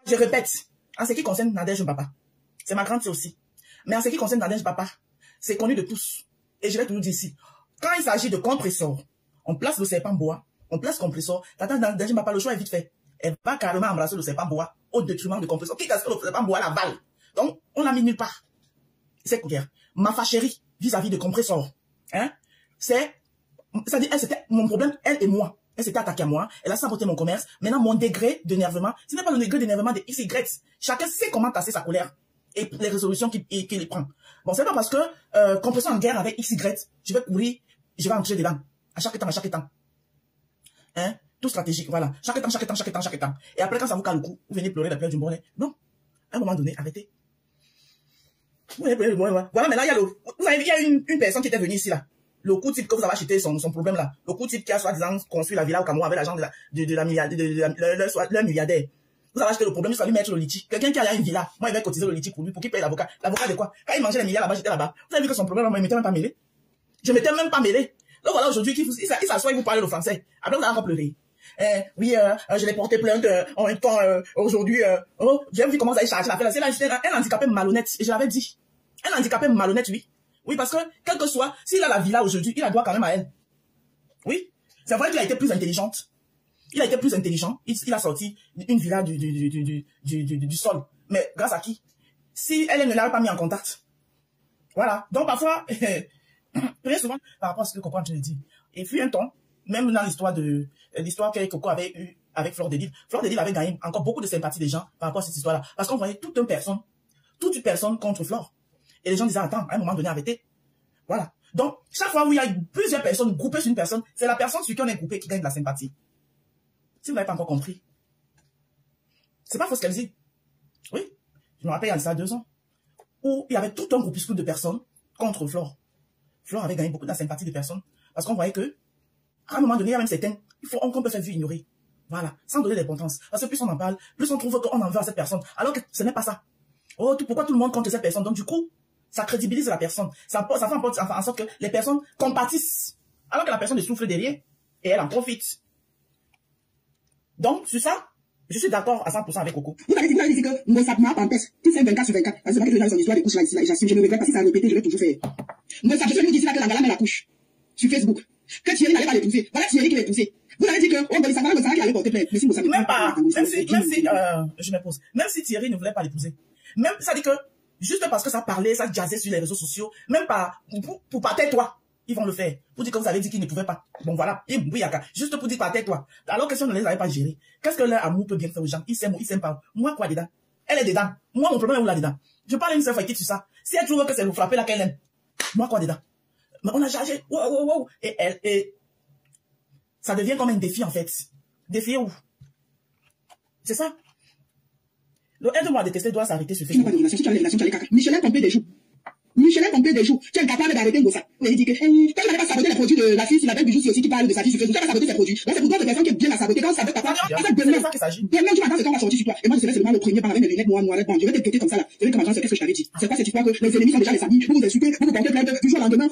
Je répète, en ce qui concerne Nadège Mbapa, c'est ma grande sœur aussi. Mais en ce qui concerne Nadège Mbapa, c'est connu de tous. Et je vais toujours dire ici, quand il s'agit de compresseur, on place le serpent bois, on place compresseur, tata Nadège Mbapa, le choix est vite fait. Elle va carrément embrasser le serpent bois au détriment du compresseur. Quitte à ce que le serpent bois la balle. Donc, on l'a mis nulle part. C'est clair. Ma fâcherie vis-à-vis de compresseur, hein, c'est-à-dire, c'était mon problème, elle et moi. Elle s'était attaquée à moi, elle a saboté mon commerce. Maintenant, mon degré d'énervement, ce n'est pas le degré d'énervement de XY. Chacun sait comment tasser sa colère et les résolutions qu'il prend. Bon, c'est pas parce que, compresseur en guerre avec XY, je vais courir, je vais entrer dedans. À chaque temps. Hein? Tout stratégique, voilà. Chaque temps. Et après, quand ça vous cale le cou, vous venez pleurer la pleurs du bonnet. Non. À un moment donné, arrêtez. Vous venez pleurer le bonnet, voilà. Voilà, mais là, il y a une personne qui était venue ici, là. Le coup type que vous avez acheté son problème là. Le coup type qui a soi-disant construit la villa au Cameroun avec l'argent leur milliardaire. Vous avez acheté le problème, ça va lui mettre le litige. Quelqu'un qui a une villa, moi il va cotiser le litige pour lui, pour qu'il paye l'avocat. L'avocat de quoi? Quand il mangeait les milliards là-bas, j'étais là-bas. Vous avez vu que son problème, moi, il m'était même pas mêlé. Je m'étais même pas mêlé. Donc voilà, aujourd'hui, il s'assoit, il vous parle le français. Après, vous allez encore pleurer. Oui, je l'ai porté plainte, en même temps, aujourd'hui, j'ai vu comment vous avez chargé l'affaire. C'est un handicapé malhonnête. Et je l'avais dit. Un handicapé malhonnête, oui. Oui, parce que, quel que soit, s'il a la villa aujourd'hui, il la doit quand même à elle. Oui. C'est vrai qu'il a été plus intelligente. Il a été plus intelligent. Il a sorti une villa du sol. Mais grâce à qui? Si elle ne l'avait pas mis en contact. Voilà. Donc, parfois, très souvent, par rapport à ce que Coco a dit, et fut un temps, même dans l'histoire que Coco avait eue avec Fleur de Lille avait gagné encore beaucoup de sympathie des gens par rapport à cette histoire-là. Parce qu'on voyait toute une personne contre Fleur. Et les gens disaient, attends, à un moment donné, arrêtez. Voilà. Donc, chaque fois où il y a plusieurs personnes groupées sur une personne, c'est la personne sur qui on est groupé qui gagne de la sympathie. Si vous n'avez pas encore compris. C'est pas faux ce qu'elle dit. Oui. Je me rappelle, il y a ça 2 ans, où il y avait tout un groupuscule de personnes contre Flore. Flore avait gagné beaucoup de la sympathie des personnes. Parce qu'on voyait que, à un moment donné, il y a même certains, qu'on peut faire vue ignorer. Voilà. Sans donner d'importance. Parce que plus on en parle, plus on trouve qu'on en veut à cette personne. Alors que ce n'est pas ça. Oh, pourquoi tout le monde contre cette personne? Donc, du coup, ça crédibilise la personne. Ça fait en sorte que les personnes compatissent. Alors que la personne souffre derrière. Et elle en profite. Donc, sur ça, je suis d'accord à 100% avec Coco. Vous avez dit que Moïsa m'a en peste. Tu sais 24 sur 24. Parce que c'est pas que j'ai son histoire de couche là, ici, là, et j'assume. Je ne regrette pas si ça a répété, je vais toujours faire. Moïsa, je suis venu dire que la gala met la couche. Sur Facebook. Que Thierry n'allait pas l'épouser. Voilà Thierry qui l'a épousé. Vous avez dit que, oh, Moïsa, voilà Moïsa qui allait porter plainte. Mais si Moïsa même pas, je me pose. Même si Thierry ne voulait pas l'épouser. Même, ça dit que, juste parce que ça parlait, ça jazzait sur les réseaux sociaux, même pas, pour pas tais-toi, ils vont le faire. Pour dire que vous avez dit qu'ils ne pouvaient pas. Bon, voilà. Juste pour dire pas tais-toi. Alors que si on ne les avait pas gérés, qu'est-ce que leur amour peut bien faire aux gens? Ils s'aiment ou ils s'aiment pas. Moi, quoi, dedans? Elle est dedans. Moi, mon problème est où là-dedans? Je parle à une seule fois qui sur ça. Si elle trouve que c'est le frapper là qu'elle aime, moi, quoi, dedans? Mais on a chargé. Wow. Et ça devient comme un défi, en fait. Défi où? C'est ça? Le aide-moi à détester doit s'arrêter sur Facebook. Michelin Pompé des jours. Michelin Pompé des jours. Tu es incapable d'arrêter Ngossa. Il dit que, quand il n'avait pas saboté les produits de la fille, il avait Bijou aussi qui parle de sa fille sur Facebook. Tu as saboté ses produits. Là, c'est pour d'autres personnes qui bien la saboter. Quand on sabote ta part, demain, tu vas dans ce temps, on va sortir sur toi. Et moi, je serai seulement le premier par avec mes lunettes noires, je vais te guetter comme ça, là. Je vais te qu'est-ce que je t'avais dit. C'est quoi cette histoire que les ennemis sont déjà les amis, vous insultez, vous portez plainte, du jour au lendemain,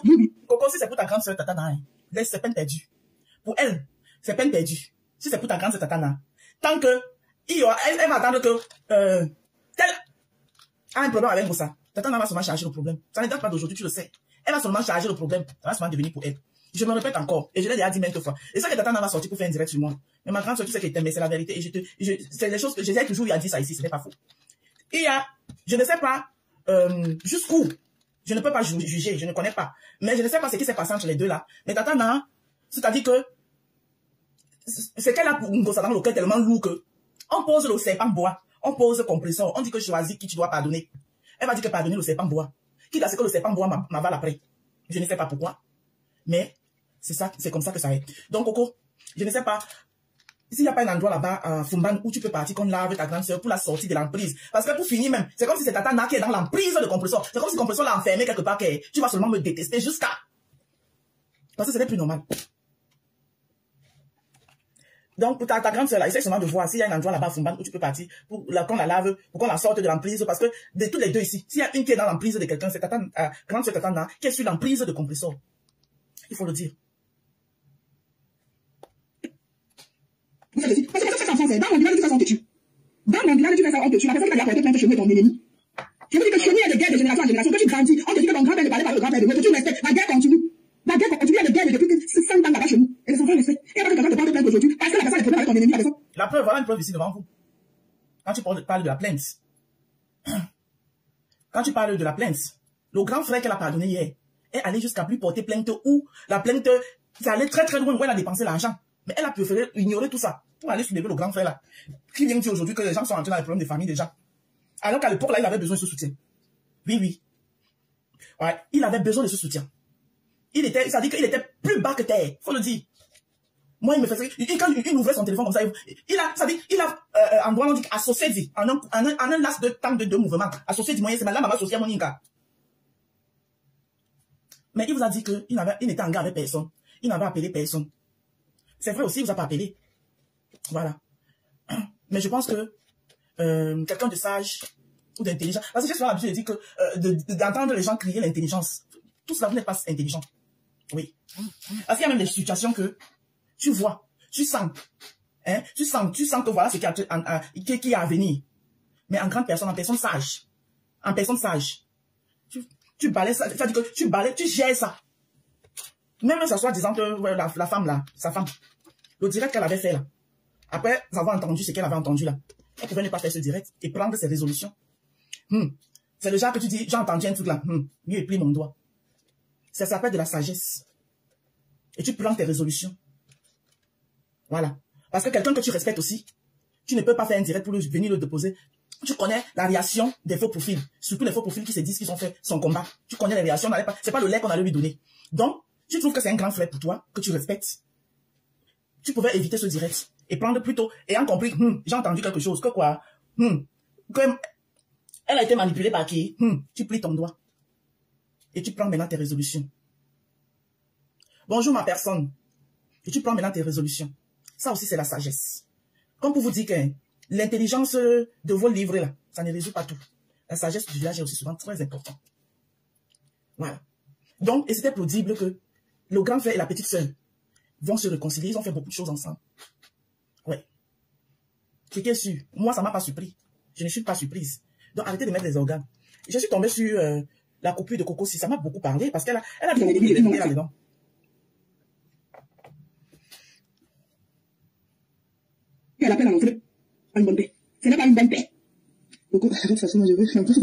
Coco, si c'est pour ta grande sœur Tatana, laisse, c'est peine perdue. Pour elle, c'est peine perdue. Si c'est pour ta grande sœur Tatana, tant que, elle va attendre que, tel a un problème avec ça. Tatana va seulement charger le problème. Ça ne date pas d'aujourd'hui, tu le sais. Elle va seulement charger le problème. Ça va seulement devenir pour elle. Je me répète encore. Et je l'ai déjà dit maintes fois. Et ça que Tatana va sortir pour faire un direct sur moi. Mais ma grande soeur, tu sais qu'elle t'aime, mais c'est la vérité. Et c'est les choses que j'ai toujours eu à dire ça ici. Ce n'est pas faux. Il y a, je ne sais pas, jusqu'où. Je ne peux pas juger. Je ne connais pas. Mais je ne sais pas ce qui s'est passé entre les deux là. Mais Tatana, c'est-à-dire que, c'est qu'elle a pour Ngossa dans le cœur tellement lourd que, on pose le serpent bois. On pose compresseur. On dit que choisis qui tu dois pardonner. Elle va dire que pardonner le serpent bois. Quitte à ce que le serpent bois m'avale après. Je ne sais pas pourquoi. Mais c'est ça, c'est comme ça que ça est. Donc, Coco, je ne sais pas s'il n'y a pas un endroit là-bas à Fumban où tu peux partir comme là avec ta grande soeur pour la sortie de l'emprise. Parce que pour finir même, c'est comme si c'est Tatana qui est dans l'emprise de compresseur. C'est comme si le compresseur l'a enfermé quelque part. Tu vas seulement me détester jusqu'à. Parce que ce n'est plus normal. Donc, pour ta grande soeur là, essaie seulement de voir s'il y a un endroit là-bas à Fumban où tu peux partir pour qu'on la lave, pour qu'on la sorte de l'emprise. Parce que de tous les deux ici, s'il y a une qui est dans l'emprise de quelqu'un, c'est ta grande soeur Tatana qui est sur l'emprise de compresseur. Il faut le dire. Vous savez, parce que ça, c'est dans mon numéro de toute façon, tu. Dans mon village, tu fais ça, on te tue. La personne qui t'a apporté plainte chez nous est ton ennemi. Je veux dire que chez nous, il y a des guerres de génération en génération. Que tu grandis, on te dit que ton grand-père ne parlait pas le grand-père de l'autre. Tu respectes. La guerre continue. La guerre continue. Il y a des guerres depuis 100 ans là-bas chez nous. Et les enfants respectent. Et après, quelqu'un te porte plainte aujourd'hui, parce que la personne est problème avec ton ennemi, la personne. La preuve, voilà une preuve ici devant vous. Quand tu parles de la plainte, quand tu parles de la plainte, le grand frère qu'elle a pardonné hier est allé jusqu'à plus porter plainte ou la plainte, ça allait très très loin où elle a dépensé l'argent. Mais elle a préféré ignorer tout ça pour aller soulever le grand frère là. Qui vient dire aujourd'hui que les gens sont entrés dans les problèmes de famille déjà. Alors qu'à l'époque là, il avait besoin de ce soutien. Oui, oui. Ouais, il avait besoin de ce soutien. Ça dit qu'il était plus bas que terre. Faut le dire. Moi, il me faisait, quand il ouvrait son téléphone comme ça, il a, en droit, on dit associé, dit, en un laps de temps de 2 mouvements, associé, dit, moi, c'est madame, associé à mon inca. Mais il vous a dit qu'il n'était en garde avec personne. Il n'avait appelé personne. C'est vrai aussi, il vous a pas appelé. Voilà. Mais je pense que, quelqu'un de sage ou d'intelligent, parce que j'ai souvent l'habitude de dire que, d'entendre les gens crier l'intelligence. Tout cela, vous n'êtes pas intelligent. Oui. Parce qu'il y a même des situations que, tu vois, tu sens, hein, tu sens que voilà ce qui est à venir. Mais en grande personne, en personne sage, tu balais ça, c'est-à-dire que tu gères ça. Même que ça soit disant que ouais, la femme là, sa femme, le direct qu'elle avait fait là, après avoir entendu ce qu'elle avait entendu là, elle pouvait ne pas faire ce direct et prendre ses résolutions. C'est le genre que tu dis, j'ai entendu un truc là, mieux et plie mon doigt. Ça s'appelle de la sagesse. Et tu prends tes résolutions. Voilà. Parce que quelqu'un que tu respectes aussi, tu ne peux pas faire un direct pour venir le déposer. Tu connais la réaction des faux profils. Surtout les faux profils qui se disent qu'ils ont fait son combat. Tu connais les réactions. C'est pas le lait qu'on allait lui donner. Donc, tu trouves que c'est un grand frère pour toi, que tu respectes. Tu pouvais éviter ce direct. Et prendre plutôt, ayant compris, j'ai entendu quelque chose, que quoi, comme elle a été manipulée par qui, tu plies ton doigt. Et tu prends maintenant tes résolutions. Bonjour ma personne. Et tu prends maintenant tes résolutions. Ça aussi, c'est la sagesse. Comme pour vous dire que l'intelligence de vos livres, là, ça ne résout pas tout. La sagesse du village est aussi souvent très importante. Voilà. Donc, et c'était plausible que le grand frère et la petite sœur vont se réconcilier. Ils ont fait beaucoup de choses ensemble. Ouais. C'était sûr. Moi, ça ne m'a pas surpris. Je ne suis pas surprise. Donc, arrêtez de mettre des organes. Je suis tombée sur la copie de Coco, si ça m'a beaucoup parlé, parce qu'elle a beaucoup de là-dedans. Elle appelle à l'entrée une bonne paix. Ce n'est pas une bonne paix. Beaucoup, de toute façon, je veux un peu de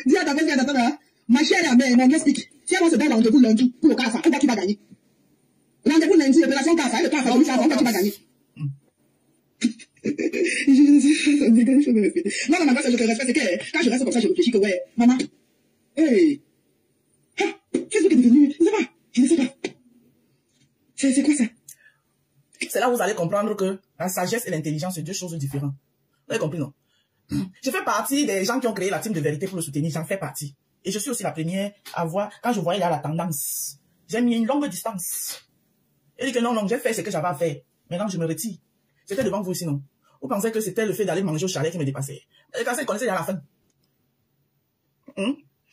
dis à ta belle là, ma chère mère, mon explique. Si elle va se donner rendez-vous lundi pour le CAFA, où tu vas gagner? Rendez-vous lundi, l'opération CAFA, le CAFA, tu vas gagner. Non, maman, ce que je respecte, c'est que quand je reste comme ça, je réfléchis que ouais, maman, hey, qu'est-ce que tu es devenu? Je ne sais pas. C'est quoi ça? C'est là où vous allez comprendre que la sagesse et l'intelligence, c'est deux choses différentes. Vous avez compris, non? Je fais partie des gens qui ont créé la team de vérité pour le soutenir. J'en fais partie. Et je suis aussi la première à voir, quand je voyais là la tendance, j'ai mis une longue distance. Et dit que non, j'ai fait ce que j'avais à faire. Maintenant, je me retire. C'était devant vous aussi, non? Vous pensez que c'était le fait d'aller manger au chalet qui me dépassait? Et quand ça, ils connaissaient à la fin.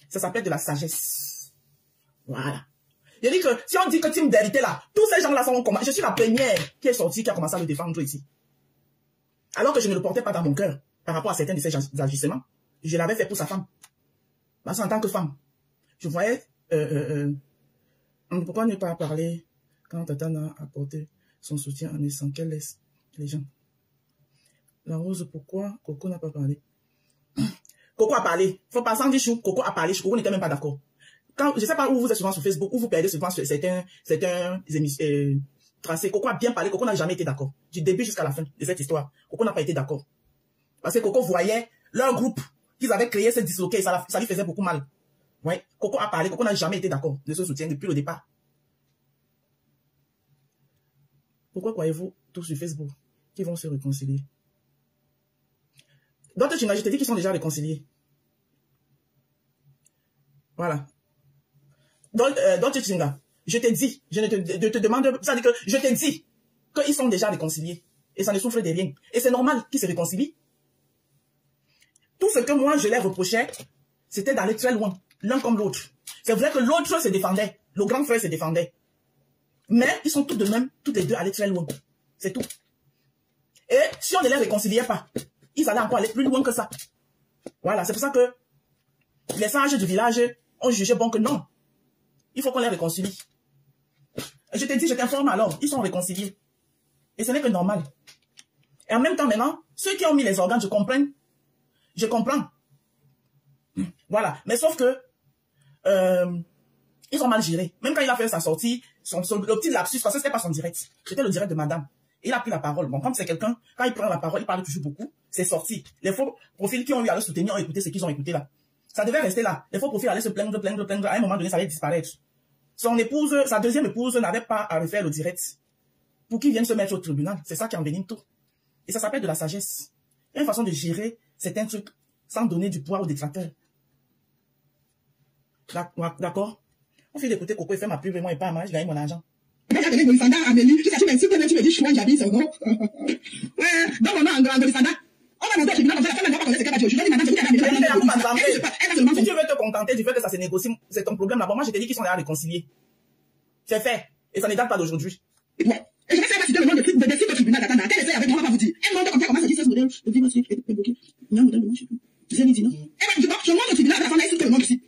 Ça s'appelle de la sagesse. Voilà. Je dis que si on dit que team vérité là, tous ces gens-là sont comme... Je suis la première qui est sortie, qui a commencé à le défendre ici. Alors que je ne le portais pas dans mon cœur par rapport à certains de ses agissements. Je l'avais fait pour sa femme. Parce qu'en tant que femme, je voyais... pourquoi ne pas parler quand Tatana a apporté son soutien en laissant qu'elle laisse les gens? La Rose, pourquoi Coco n'a pas parlé? Coco a parlé. Faut pas s'en dire chou. Coco a parlé. Coco n'était même pas d'accord. Quand, je ne sais pas où vous êtes souvent sur Facebook, où vous perdez souvent sur certains tracés. Coco a bien parlé, Coco n'a jamais été d'accord. Du début jusqu'à la fin de cette histoire, Coco n'a pas été d'accord. Parce que Coco voyait leur groupe qu'ils avaient créé, se disloquer, ça lui faisait beaucoup mal. Ouais, Coco a parlé, Coco n'a jamais été d'accord de ce soutien depuis le départ. Pourquoi croyez-vous tous sur Facebook qu'ils vont se réconcilier? D'autres, je te dis qu'ils sont déjà réconciliés. Voilà. D'autres, je te dis, je te demande, ça veut dire que je te dis qu'ils sont déjà réconciliés. Et ça ne souffre de rien. Et c'est normal qu'ils se réconcilient. Tout ce que moi, je les reprochais, c'était d'aller très loin, l'un comme l'autre. C'est vrai que l'autre se défendait, le grand frère se défendait. Mais ils sont tous de même, tous les deux allés très loin. C'est tout. Et si on ne les réconciliait pas, ils allaient encore aller plus loin que ça. Voilà, c'est pour ça que les sages du village ont jugé bon que non. Il faut qu'on les réconcilie. Et je te dis, je t'informe alors, ils sont réconciliés. Et ce n'est que normal. Et en même temps, maintenant, ceux qui ont mis les organes, je comprends. Je comprends. Voilà. Mais sauf que, ils ont mal géré. Même quand il a fait sa sortie, le petit lapsus, parce que c'était pas son direct. C'était le direct de madame. Il a pris la parole. Bon, comme c'est quelqu'un, quand il prend la parole, il parle toujours beaucoup. C'est sorti. Les faux profils qui ont eu à le soutenir ont écouté ce qu'ils ont écouté là. Ça devait rester là. Les faux profils allaient se plaindre. À un moment donné, ça allait disparaître. Son épouse, sa deuxième épouse n'avait pas à refaire le direct. Pour qu'il vienne se mettre au tribunal. C'est ça qui envenime tout. Et ça s'appelle de la sagesse. Il y a une façon de gérer certains trucs sans donner du poids aux détracteurs. D'accord? On fait d'écouter Coco et fait ma pub et moi et pas mal, je gagne mon argent. Tu m'insultes, tu me dis chouin, j'habite, c'est bon. Ouais, donc on a un Golisanda. On va monter au tribunal, on va la femme n'a pas connaître ce qu'elle va dire. Je dis, madame, si tu veux te contenter du fait que ça se négocie, c'est ton problème là-bas. Moi, je t'ai dit qu'ils sont là à réconcilier. C'est fait. Et ça ne date pas d'aujourd'hui. Et je vais faire citer le nom de sites au tribunal d'Atana. Quel effet avec moi, on va vous dire. Un monde comme ça, comment ça dit, 16 modèles, le dit aussi, est bloqué. Il y a un modèle de moi, je sais pas. Je sais dit, non? Eh ben, je monte au tribunal, la femme a cité le nom ici.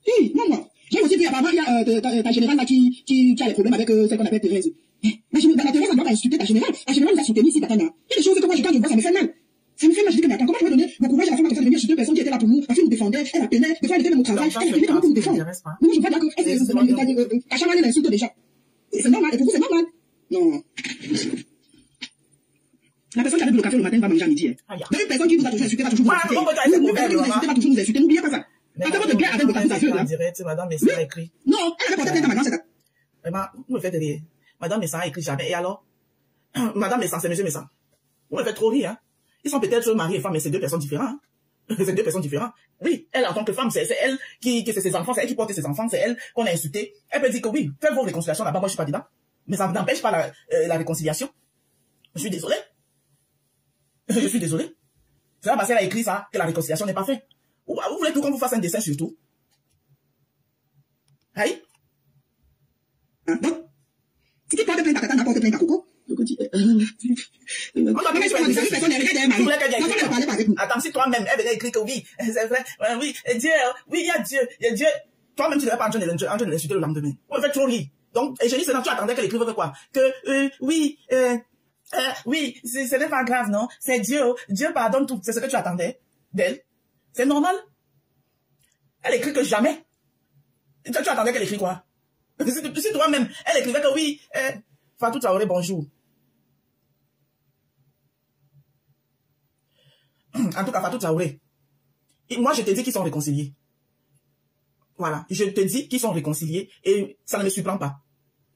Si, non. J'ai aussi dit apparemment, il y a ta générale là qui a des problèmes avec celle qu'on appelle Thérèse. Mais la Thérèse, elle doit pas insulter ta générale. La générale nous a soutenu ici, Tatana. Il y a des choses que moi, quand je vois, ça me fait mal. Ça me fait mal, je dis que mais attends, comment je vais donner mon courage à la femme comme ça de venir sur deux personnes qui étaient là pour nous, parce qu'elle nous défendait, elle appelait, des fois elle était même au travail, elle appelait comment pour nous défendre. Nous, je vois là que Kachama l'insulte déjà. C'est normal, et pour vous, c'est normal. Non. La personne qui avait bu le café le matin va manger à midi. Une personne qui vous a toujours insulté va toujours vous insulter. Une personne qui vous a insulté va toujours vous insulter. N'oubliez pas ça. Attends, votre bien avec vos accusations. Madame Messa a écrit. Non, elle avait porté plainte à madame, c'est ça. Vraiment, vous me faites rire. Madame Messa a écrit jamais. Et alors? Madame Messa, c'est monsieur Messa. Vous me faites trop rire, hein. Ils sont peut-être mari et femme, mais c'est deux personnes différentes, hein. C'est deux personnes différentes. Oui, elle, en tant que femme, c'est elle qui c'est ses enfants, c'est elle qui porte ses enfants, c'est elle qu'on a insulté. Elle peut dire que oui, faites vos réconciliations là-bas, moi je suis pas dedans. Mais ça n'empêche pas la réconciliation. Je suis désolé. Je suis désolé. C'est pas parce qu'elle a écrit ça que la réconciliation n'est pas faite. Vous voulez tout qu'on vous fasse un dessin surtout? Aïe? Bon. Si tu portes plainte à Tata, n'apporte plainte à Coco. Attends, si toi-même, elle venait écrire que oui, c'est vrai, oui, Dieu, oui, il y a Dieu. Toi-même, tu ne devais pas en train de l'insulter le lendemain. On fait trop rire. Donc, et je dis, c'est là, tu attendais qu'elle écrive quoi? Que, oui, ce n'est pas grave, non? C'est Dieu, Dieu pardonne tout. C'est ce que tu attendais d'elle. C'est normal. Elle écrit que jamais. Tu attendais qu'elle écrit quoi? Si toi-même, elle écrivait que oui, Fatou Traoré, bonjour. En tout cas, Fatou Traoré. Moi, je te dis qu'ils sont réconciliés. Voilà. Je te dis qu'ils sont réconciliés et ça ne me surprend pas.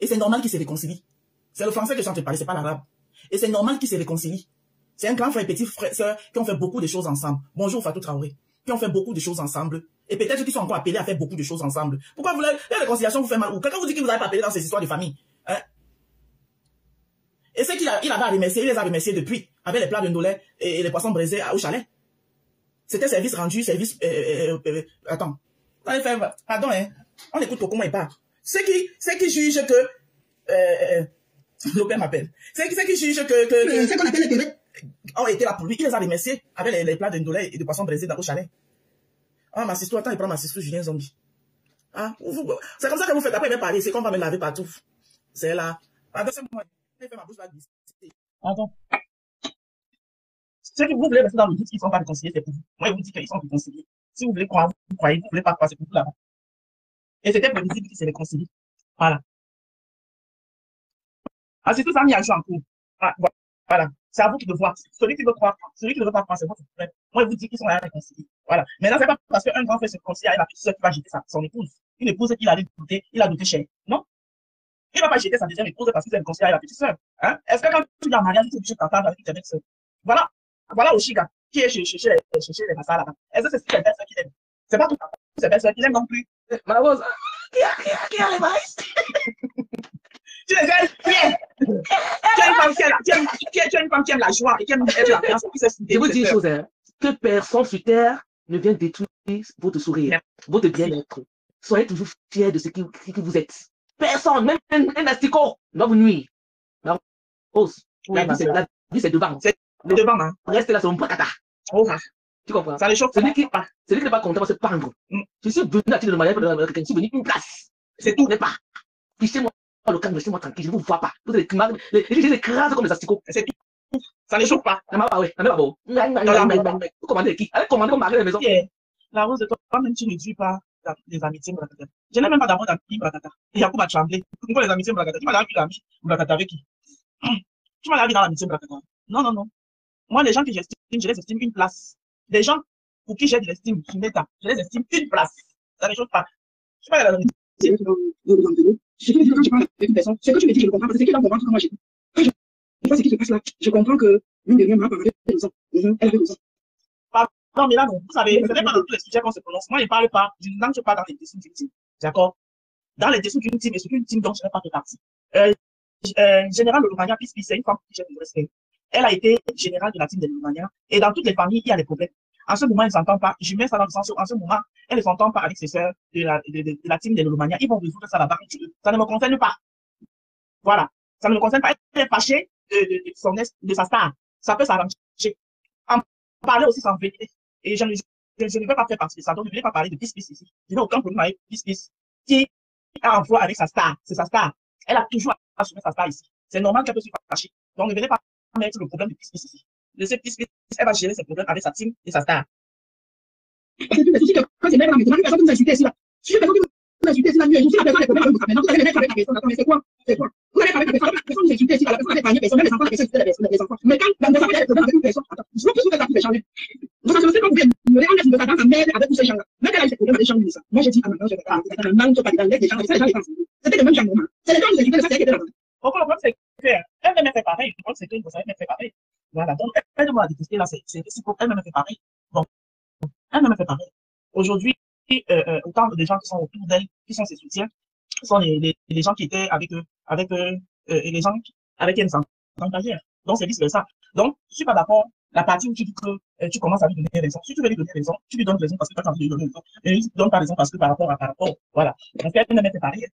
Et c'est normal qu'ils se réconcilient. C'est le français que je suis en train de parler, c'est pas l'arabe. Et c'est normal qu'ils se réconcilient. C'est un grand frère et petit frère qui ont fait beaucoup de choses ensemble. Bonjour Fatou Traoré. Qui ont fait beaucoup de choses ensemble. Et peut-être qu'ils sont encore appelés à faire beaucoup de choses ensemble. Pourquoi la réconciliation vous fait mal? Ou quelqu'un vous dit que vous n'avez pas appelé dans ces histoires de famille? Hein? Et c'est qu'il avait à remercier, il les a remerciés depuis, avec les plats de Ndolé et les poissons braisés au chalet. C'était service rendu, service... attends. Pardon, hein. On écoute comment il parle. Ceux qui jugent que... le père m'appelle. Ceux qui jugent que... C'est qu'on appelle les télés. ont été là pour lui. Il les a remerciés avec les plats de Ndolé et de poissons braisés au chalet. Ah, ma sister, attends, il prend ma sister Julien Zombie. Ah, c'est comme ça que vous faites. Après, il va parler. C'est qu'on va me laver partout. C'est là. Attends, c'est moi. Je vais ma bouche va glisser. Attends. Ceux qui vous voulez rester dans le doute qu'ils ne sont pas réconciliés, c'est pour vous. Moi, je vous dis qu'ils sont réconciliés. Si vous voulez croire, vous croyez. Vous ne voulez pas croire, c'est pour vous là-bas. Et c'était prévisible qu'ils se réconcilient. Voilà. Ah, c'est tout ça mis à jour en cours. Ah, voilà. C'est à vous de voir. Celui qui veut croire, celui qui ne veut pas croire, c'est votre problème. Moi, je vous dis qu'ils sont là réconciliés. Voilà. Maintenant, c'est pas parce qu'un grand frère se réconcilie avec la petite soeur qui va jeter son épouse. Une épouse qu'il a douté, il a douté cher. Non? Il ne va pas jeter sa deuxième épouse parce qu'il s'est réconcilié avec la petite soeur. Hein? Est-ce que quand tu es en mariage, tu es obligé de t'entendre avec ta belle soeur? Voilà. Voilà Oshiga, qui est chez les massas là-bas. Est-ce que c'est ses belles soeurs qu'il aime? C'est pas tout ses belles soeurs qu'il aime non plus. Malheureusement. Qui a les maïs? Tu les aimes bien. Tu es une femme qui aime la joie et qui aime l'ambiance. Je vous dis une chose, hein, que personne sur terre ne vient détruire votre sourire, votre bien-être. Soyez toujours fiers de ce que vous êtes. Personne, même un asticot, ne va vous nuire. Pause. Oui, ma soeur. La vie, c'est devant. C'est devant, hein. Reste là, c'est mon placata. Oh, ah. Tu comprends? Ça les chauffe Celui qui pas. n'est pas content va se pendre. Je suis venu à titre de mariage pour demander à quelqu'un, je suis venu une place. C'est tout. N'est pas. Fichez-moi le calme, laissez-moi tranquille, je ne vous vois pas. Vous êtes les écrase comme des asticots. C'est tout. Ça les chauffe pas. La maman, oui, la même beau. Vous commandez qui? Allez commander comme mari à la maison. La Rose de toi-même, tu ne dis pas des amitiés Mbrakata. Je n'ai même pas d'amour d'amis Mbrakata. Et Yacoub a tremblé. Pourquoi les amitiés Mbrakata? Tu m'as vu l'ami Mbrakata avec qui? Tu m'as vu dans l'amitié Mbrakata. Non, non, non. Moi, les gens que j'estime, je les estime une place. Les gens pour qui j'ai de l'estime, je les estime une place. Ça ne change pas. Je ne suis pas dans l'amitié. Ce que quand je parle avec une personne, ce que tu me dis, je le comprends, parce que c'est qui va comprendre ce que moi j'ai dit. Quand je vois ce qui se passe là, je comprends que l'une des miens m'a parlé de raison. Elle avait raison. Non, mais là, non. Vous savez, ce n'est pas dans tous les sujets qu'on se prononce. Moi, je ne parle pas, je n'entre pas dans les dessous d'une team. D'accord? Dans les dessous d'une team, et c'est une team dont je n'ai pas fait partie. Général de Lomania, puisque c'est une femme qui j'ai du respect. Elle a été générale de la team de Lomania. Et dans toutes les familles, il y a des problèmes. En ce moment, ils ne s'entendent pas. Je mets ça dans le sens où, en ce moment, elle ne s'entend pas avec ses sœurs de la team de Lomania. Ils vont résoudre ça là-bas. Ça ne me concerne pas. Voilà. Ça ne me concerne pas. Elle est fâchée de sa star. Ça peut s'arranger. En parler aussi sans vérité. Et je ne vais pas faire partie de ça. Donc, je ne vais pas parler de Peace ici. Je n'ai aucun problème avec Peace qui a un emploi avec sa star. C'est sa star. Elle a toujours assumé sa star ici. C'est normal qu'elle peut se fâcher. Donc, ne venez pas mettre le problème de Peace ici. Laissez Peace, elle va gérer ses problèmes avec sa team et sa star. Parce que tu me dis que quand c'est même là, mais une personne qui vous insulte ici là. Si une personne qui vous insulte ici là, mieux, si la personne a des problèmes avec vous, maintenant vous allez mettre avec la personne. Attends, mais c'est quoi? C'est quoi? Vous allez avec la personne vous insultez ici, la personne a épargné personne, même les enfants, la personne insultait les enfants. Mais quand la personne a des problèmes avec une personne, attends, je veux plus vous faire ça pour échanger. Vous savez, quand vous venez, on laisse de sa mère avec tous ces gens-là. Même quand elle a des problèmes avec des gens, ça. Moi, j'ai dit à ma mère, je vais pas, c'est un manque de pas dans des gens, ça, les gens, ils pensent. C'était le même genre de moment. C'est les gens qui insultaient, ça, c'est qui était là-bas. Pourquoi le problème, c'est qu'elle même fait pareil. Le problème, c'est qu'elle même fait pareil. Voilà. Donc, elle demande à détester, là, c'est pour elle même fait pareil. Donc, elle même fait pareil. Aujourd'hui, autant de gens qui sont autour d'elle, qui sont ses soutiens, sont les gens qui étaient avec eux, et les gens avec qui elle s'entend pas hier. Donc, c'est vice-versa. Donc, je suis pas d'accord. La partie où tu dis que tu commences à lui donner raison. Si tu veux lui donner raison, tu lui donnes raison parce que tu as envie de lui donner raison. Et lui donne pas raison parce que par rapport. Voilà. Parce qu'elle même fait pareil.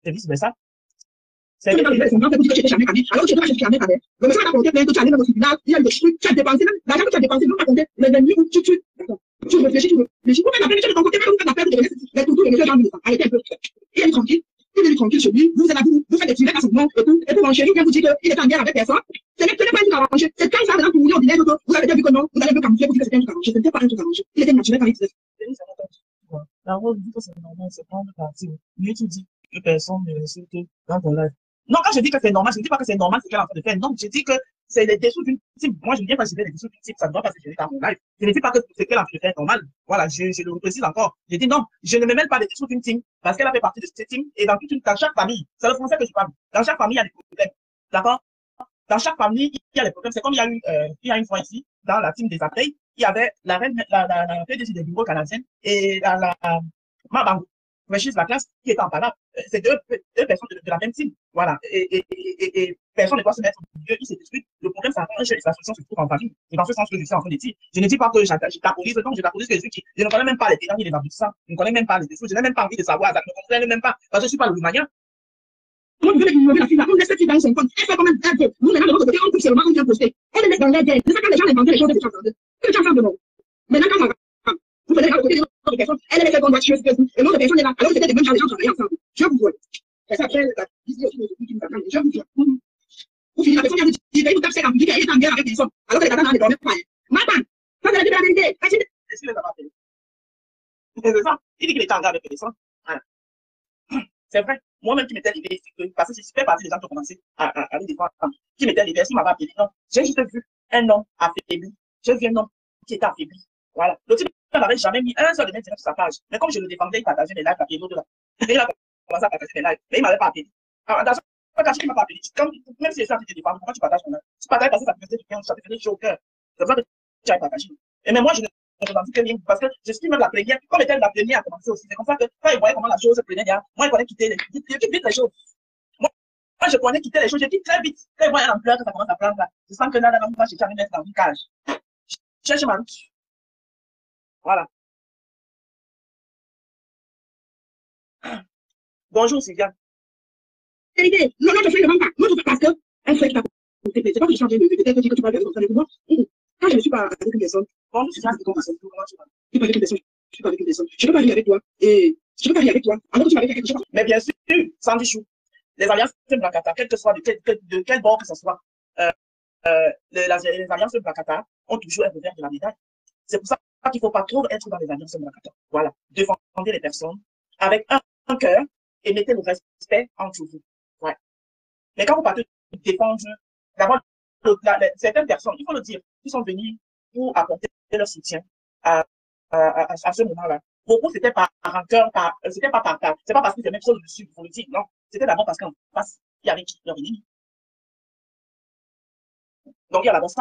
C'est vice-versa. C'est que dans les fonds, vous dites que tu n'es jamais allé. Alors, tu n'es jamais allé. Le monsieur a compté plein que tu allais dans le tribunal, il y a des trucs, tu as dépensé, l'argent que tu as dépensé, non pas compté, les nuits où tu réfléchis, vous faites la peine, tu de ton côté, vous faites la peine de donner les toutous, les gens de arrêtez un peu. Il est tranquille, chez lui, vous êtes là, vous faites des tirets à son nom, et tout, mon chéri vient vous dire qu'il est en guerre avec personne. Ce n'est pas un truc arrangé. C'est quand ça, maintenant, que vous voulez ordinaire, vous avez vu que non, vous allez me camoufler pour dire que c'était un truc arrangé. Ce n'était pas un truc arrangé. Il était naturel quand il disait. La Rose dit que c'est normal, c'est prendre parti. Mieux tu dis que personne ne l'insulte dans ton live. Non, quand je dis que c'est normal, je ne dis pas que c'est normal ce qu'elle est en train de faire. Non, je dis que c'est les dessous d'une team. Moi, je ne viens pas gérer les dessous d'une team. Ça ne doit pas se gérer dans mon live. Je ne dis pas que ce qu'elle est en train de faire est normal. Voilà, je le précise encore. Je dis non, je ne me mêle pas des dessous d'une team parce qu'elle a fait partie de cette team et dans chaque famille, c'est le français que je parle. Dans chaque famille, il y a des problèmes. D'accord? Dans chaque famille, il y a des problèmes. C'est comme il y a une fois ici, dans la team des Abeilles, il y avait la PDG des bureaux canadiennes et Mabango. La classe qui est en parade. C'est deux personnes de la même team. Voilà. Et personne ne doit se mettre au milieu, il se discute. Le problème, ça arrange et la solution se trouve en famille. C'est dans ce sens que je suis en train de dire. Je ne dis pas que j'apolise le temps, j'apolise que je suis qui. Je ne connais même pas les détails, les aboutissants. Je ne connais même pas les dessous. Je n'ai même pas envie de savoir. Ça ne me concerne même pas. Parce que je ne suis pas le Lumania. Comment vous voulez ignorer la fille là? On laisse cette fille dans son compte. Elle fait comme un peu. Nous, maintenant, de l'autre côté, on coupe seulement, on vient poster. On les met dans les guerres. C'est ça quand les gens inventent les choses, c'est gens de nous. Maintenant, quand vous prenez la côté de l'autre personne, elle est seconde voiture, et l'autre personne est là. Alors, c'était des mêmes gens, les gens travaillaient ensemble. Je vous vois. C'est ça, après, la vision aussi, je vous vois. Vous finissez, la personne vient de dire, vous tapez quand vous dites qu'elle est en guerre avec les hommes. Alors qu'elle est dans les dormait pas. Madame, ça, c'est la vérité. Est-ce qu'il est pas fait? C'est ça. Il dit qu'il est en guerre avec les hommes. C'est vrai. Moi-même qui m'étais arrivé ici, parce que je fais partie des gens qui ont commencé à aller défendre, qui m'étaient arrivé, s'il m'avait appelé, non. J'ai juste vu un homme affaibli. J'ai vu un homme qui était affaibli. Voilà. Le type n'avait jamais mis un seul de mes sur sa page. Mais comme je le défendais, il partageait mes lives à Pierrot de là. Il a commencé à partager mes lives. Mais il m'avait pas appelé. Alors, dans ce cas, il m'a pas appelé. Même si je suis en train de te défendre, pourquoi tu partages mon live? Tu partages parce que ça te faisait du bien, ça te faisait chaud au cœur. C'est pour ça que tu as partagé. Et même moi, je ne revendique rien parce que je suis même la première, comme était la première à commencer aussi. C'est comme ça que quand il voyait comment la chose se prenait, moi, il connaît quitter vite les choses. Moi, je connais quitter les choses, je quitte très vite. Quand il voit l'ampleur que ça commence à prendre là, je sens que là, on va chercher à me mettre dans une cage. Cherche ma route. Voilà. Bonjour, Sylvia. Vérité. Non, je fais le même pas. Moi, je fais parce que un frère qui t'a porté plainte. C'est pas que je suis en train de peut-être dire que tu parles comme ça, mais pour moi, quand je ne suis pas avec une personne, quand je suis pas avec une personne, comment tu vas? Tu parles avec une personne, je suis pas avec une personne. Je peux pas rire avec toi, et je peux pas rire avec toi, alors que tu m'avais fait quelque chose. Mais bien sûr, Sandy Chou, les alliances Blacata, quel que soit de quel bord que ce soit, les alliances Blacata ont toujours un revers de la médaille. C'est pour ça qu'il ne faut pas trop être dans les alliances Blacata. Voilà. Défendez les personnes avec un cœur et mettez le respect entre vous. Ouais. Mais quand vous partez défendre, d'abord, certaines personnes, il faut le dire, qui sont venues pour apporter leur soutien à ce moment-là. Beaucoup, c'était par rancœur, c'était pas c'est pas parce qu'ils aimaient trop le dessus, il faut le dire, non. C'était d'abord parce qu'en face, il y avait qui? Leur ennemi. Donc, il y a la bosse